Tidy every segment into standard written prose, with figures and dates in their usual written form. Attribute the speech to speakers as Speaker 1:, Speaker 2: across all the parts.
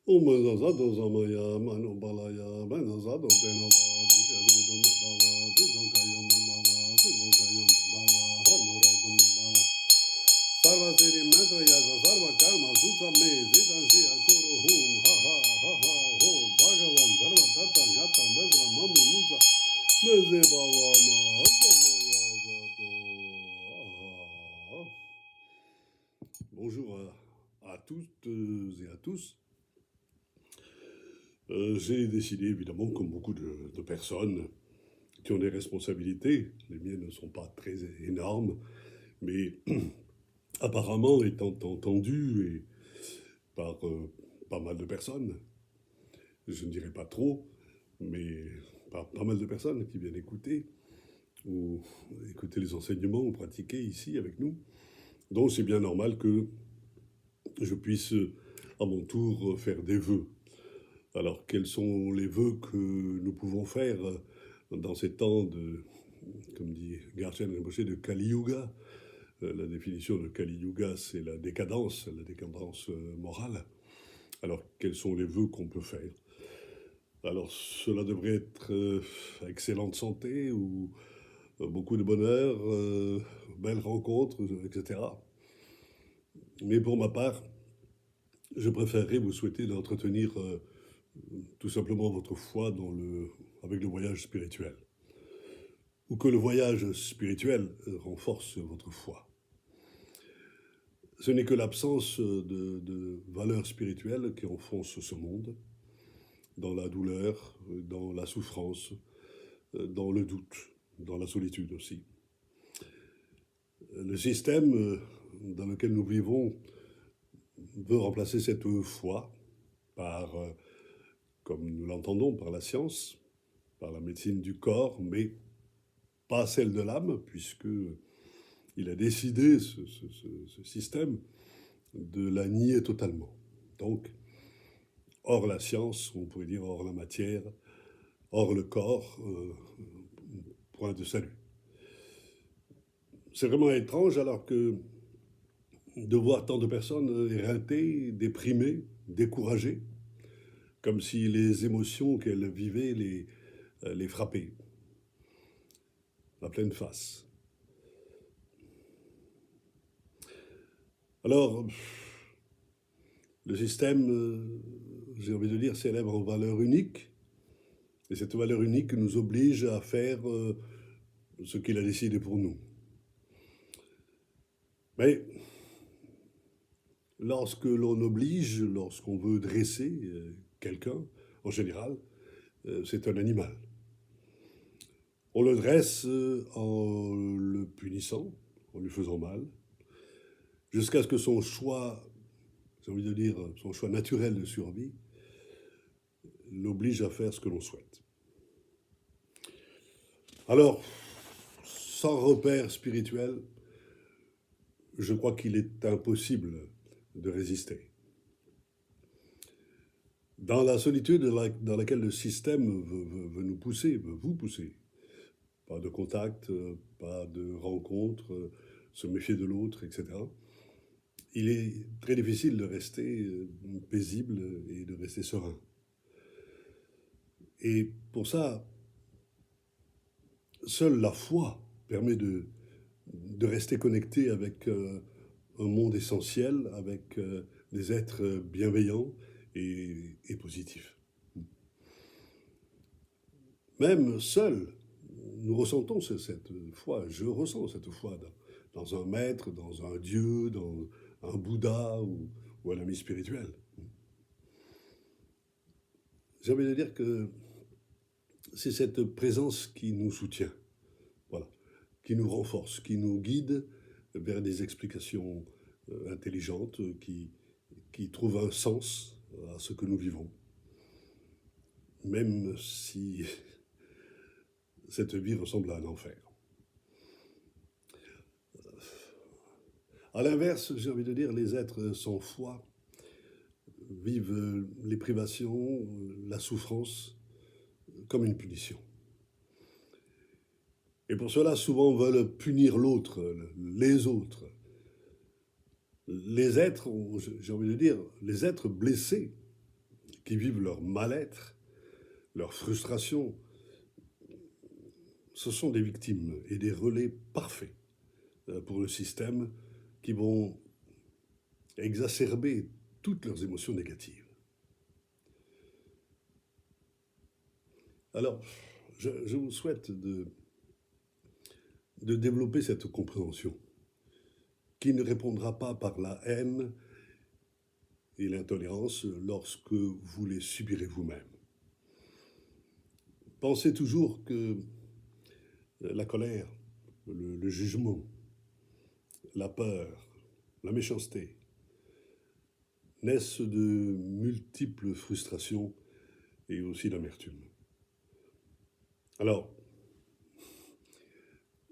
Speaker 1: Umazato Samaya Manubalaya Benazato Tenova Dikadrido Mebawa Sidonkayo Mebawa Sidonkayo Mebawa Hanuraito Mebawa Sarva Siri Metta Yasa Sarva Karma Sutta Me Sitansi Akuru Hum Ha Ha Ha Ha Ho Bhagavan Sarva Tata Gata Mesra Mami Musa Meze Baba Ma Samaya Zato Bonjour à toutes et à tous. J'ai décidé, évidemment, comme beaucoup de personnes qui ont des responsabilités, les miennes ne sont pas très énormes, mais apparemment étant entendu et par pas mal de personnes, je ne dirais pas trop, mais par pas mal de personnes qui viennent écouter ou écouter les enseignements ou pratiquer ici avec nous. Donc c'est bien normal que je puisse à mon tour faire des vœux. Alors, quels sont les vœux que nous pouvons faire dans ces temps de, comme dit Garchen Rinpoche, de Kali Yuga? La définition de Kali Yuga, c'est la décadence morale. Alors, quels sont les vœux qu'on peut faire? Alors, cela devrait être excellente santé ou beaucoup de bonheur, belles rencontres, etc. Mais pour ma part, je préférerais vous souhaiter d'entretenir tout simplement votre foi avec le voyage spirituel. Ou que le voyage spirituel renforce votre foi. Ce n'est que l'absence de valeurs spirituelles qui enfonce ce monde, dans la douleur, dans la souffrance, dans le doute, dans la solitude aussi. Le système dans lequel nous vivons veut remplacer cette foi par, comme nous l'entendons, par la science, par la médecine du corps, mais pas celle de l'âme, puisqu'il a décidé, ce système, de la nier totalement. Donc, hors la science, on pourrait dire hors la matière, hors le corps, point de salut. C'est vraiment étrange alors que de voir tant de personnes éreintées, déprimées, découragées, comme si les émotions qu'elles vivaient les frappaient, à pleine face. Alors, le système, j'ai envie de dire, célèbre une valeur unique, et cette valeur unique nous oblige à faire ce qu'il a décidé pour nous. Mais lorsque l'on oblige, lorsqu'on veut dresser quelqu'un, en général, c'est un animal. On le dresse en le punissant, en lui faisant mal, jusqu'à ce que son choix, j'ai envie de dire, son choix naturel de survie, l'oblige à faire ce que l'on souhaite. Alors, sans repère spirituel, je crois qu'il est impossible de résister. Dans la solitude dans laquelle le système veut nous pousser, veut vous pousser, pas de contact, pas de rencontre, se méfier de l'autre, etc. Il est très difficile de rester paisible et de rester serein. Et pour ça, seule la foi permet de rester connecté avec un monde essentiel, avec des êtres bienveillants et positifs. Même seul, nous ressentons cette foi, je ressens cette foi dans un maître, dans un Dieu, dans un Bouddha ou un ami spirituel. J'ai envie de dire que c'est cette présence qui nous soutient, voilà, qui nous renforce, qui nous guide vers des explications intelligentes, qui trouvent un sens à ce que nous vivons. Même si cette vie ressemble à un enfer. À l'inverse, j'ai envie de dire, les êtres sans foi vivent les privations, la souffrance, comme une punition. Et pour cela, souvent, veulent punir l'autre, les autres. Les êtres, j'ai envie de dire, les êtres blessés qui vivent leur mal-être, leur frustration, ce sont des victimes et des relais parfaits pour le système qui vont exacerber toutes leurs émotions négatives. Alors, je vous souhaite de développer cette compréhension qui ne répondra pas par la haine et l'intolérance lorsque vous les subirez vous-même. Pensez toujours que la colère, le jugement, la peur, la méchanceté naissent de multiples frustrations et aussi d'amertume. Alors,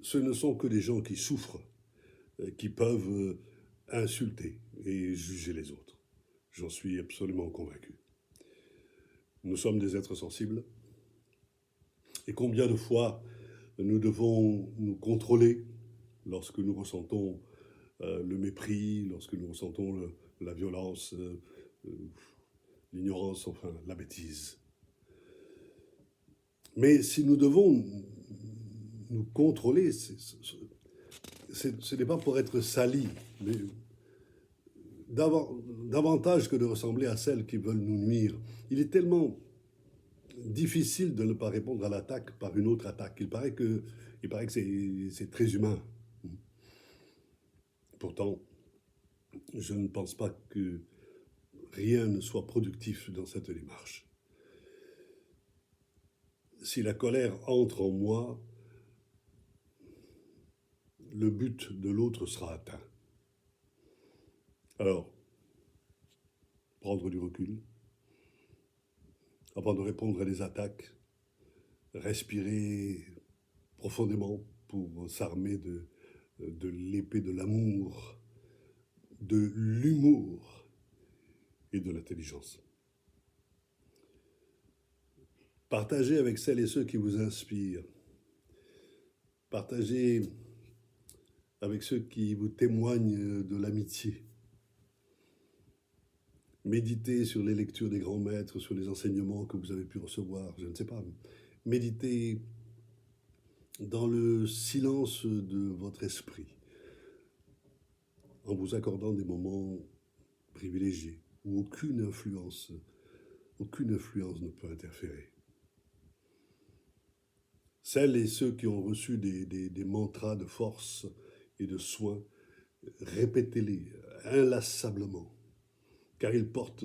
Speaker 1: ce ne sont que des gens qui souffrent, qui peuvent insulter et juger les autres. J'en suis absolument convaincu. Nous sommes des êtres sensibles. Et combien de fois nous devons nous contrôler lorsque nous ressentons le mépris, lorsque nous ressentons la violence, l'ignorance, enfin la bêtise. Mais si nous devons nous contrôler, ce n'est pas pour être salis, mais davantage que de ressembler à celles qui veulent nous nuire. Il est tellement difficile de ne pas répondre à l'attaque par une autre attaque. Il paraît que c'est très humain. Pourtant, je ne pense pas que rien ne soit productif dans cette démarche. Si la colère entre en moi, le but de l'autre sera atteint. Alors, prendre du recul, avant de répondre à des attaques, respirer profondément pour s'armer de l'épée de l'amour, de l'humour et de l'intelligence. Partagez avec celles et ceux qui vous inspirent. Partagez avec ceux qui vous témoignent de l'amitié. Méditez sur les lectures des grands maîtres, sur les enseignements que vous avez pu recevoir, je ne sais pas. Méditez dans le silence de votre esprit, en vous accordant des moments privilégiés, où aucune influence ne peut interférer. Celles et ceux qui ont reçu des mantras de force et de soins, répétez-les inlassablement, car ils portent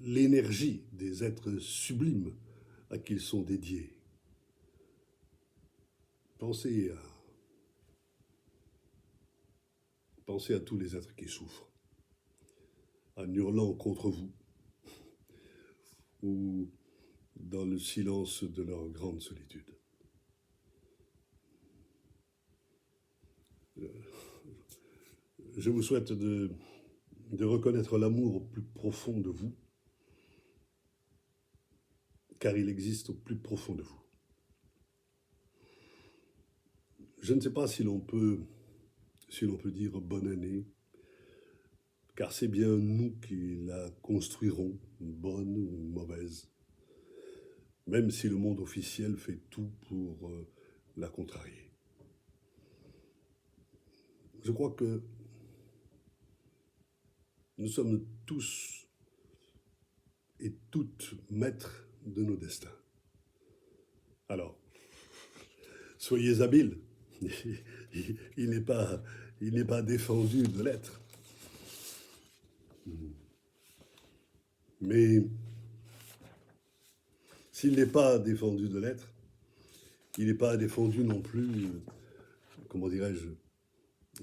Speaker 1: l'énergie des êtres sublimes à qui ils sont dédiés. Pensez à tous les êtres qui souffrent, en hurlant contre vous, ou dans le silence de leur grande solitude. Je vous souhaite de reconnaître l'amour au plus profond de vous, car il existe au plus profond de vous. Je ne sais pas si l'on peut dire bonne année, car c'est bien nous qui la construirons, bonne ou mauvaise, même si le monde officiel fait tout pour la contrarier. Je crois que nous sommes tous et toutes maîtres de nos destins. Alors, soyez habiles. Il n'est pas défendu de l'être. Mais s'il n'est pas défendu de l'être, il n'est pas défendu non plus, comment dirais-je,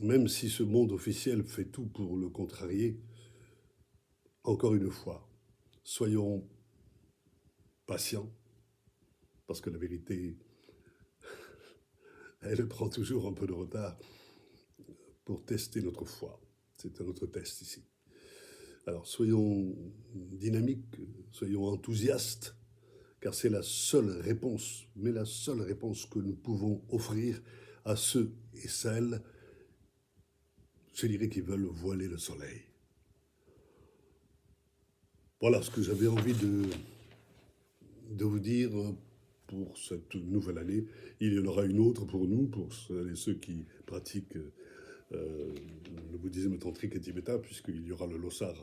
Speaker 1: même si ce monde officiel fait tout pour le contrarier. Encore une fois, soyons patients, parce que la vérité, elle prend toujours un peu de retard pour tester notre foi. C'est un autre test ici. Alors soyons dynamiques, soyons enthousiastes, car c'est la seule réponse, mais la seule réponse que nous pouvons offrir à ceux et celles, je dirais, qui veulent voiler le soleil. Voilà ce que j'avais envie de vous dire pour cette nouvelle année. Il y en aura une autre pour nous, pour celles et ceux qui pratiquent le bouddhisme tantrique et tibétain, puisqu'il y aura le Losar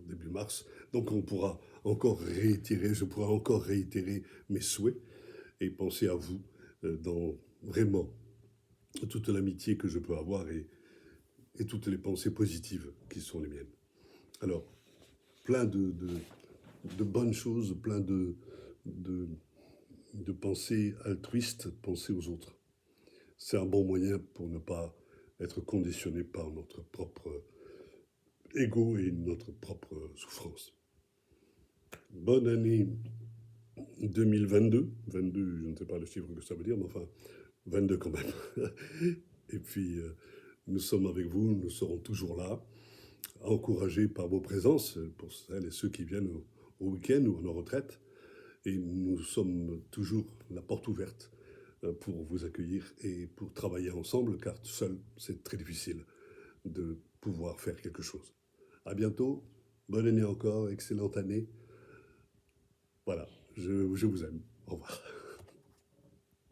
Speaker 1: début mars. Donc on pourra encore réitérer, je pourrai encore réitérer mes souhaits et penser à vous dans vraiment toute l'amitié que je peux avoir et toutes les pensées positives qui sont les miennes. Alors, plein de bonnes choses, plein de, de pensées altruistes, penser aux autres. C'est un bon moyen pour ne pas être conditionné par notre propre ego et notre propre souffrance. Bonne année 2022. 22, je ne sais pas le chiffre que ça veut dire, mais enfin, 22 quand même. Et puis, nous sommes avec vous, nous serons toujours là, encouragés par vos présences, pour celles et ceux qui viennent au week-end ou en retraite. Et nous sommes toujours la porte ouverte pour vous accueillir et pour travailler ensemble, car seul, c'est très difficile de pouvoir faire quelque chose. À bientôt, bonne année encore, excellente année. Voilà, je vous aime. Au revoir.